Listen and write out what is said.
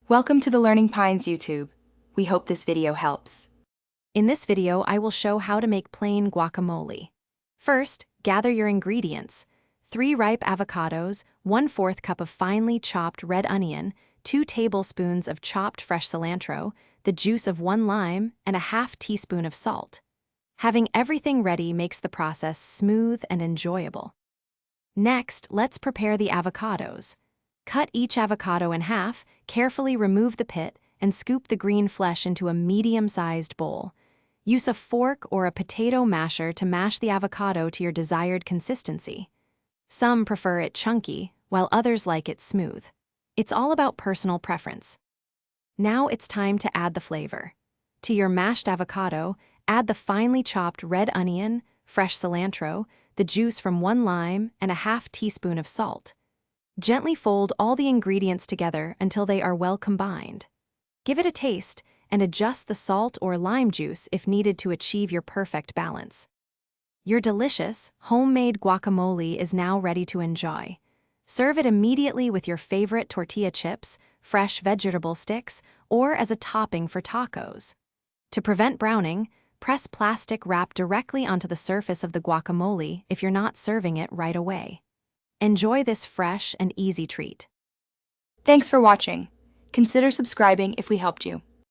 Welcome to the Learning Pines YouTube. We hope this video helps. In this video, I will show how to make plain guacamole. First, gather your ingredients. 3 ripe avocados, 1/4 cup of finely chopped red onion, 2 tablespoons of chopped fresh cilantro, the juice of 1 lime, and a ½ teaspoon of salt. Having everything ready makes the process smooth and enjoyable. Next, let's prepare the avocados. Cut each avocado in half, carefully remove the pit, and scoop the green flesh into a medium-sized bowl. Use a fork or a potato masher to mash the avocado to your desired consistency. Some prefer it chunky, while others like it smooth. It's all about personal preference. Now it's time to add the flavor. To your mashed avocado, add the finely chopped red onion, fresh cilantro, the juice from 1 lime, and a ½ teaspoon of salt. Gently fold all the ingredients together until they are well combined. Give it a taste and adjust the salt or lime juice if needed to achieve your perfect balance. Your delicious, homemade guacamole is now ready to enjoy. Serve it immediately with your favorite tortilla chips, fresh vegetable sticks, or as a topping for tacos. To prevent browning, press plastic wrap directly onto the surface of the guacamole if you're not serving it right away. Enjoy this fresh and easy treat. Thanks for watching. Consider subscribing if we helped you.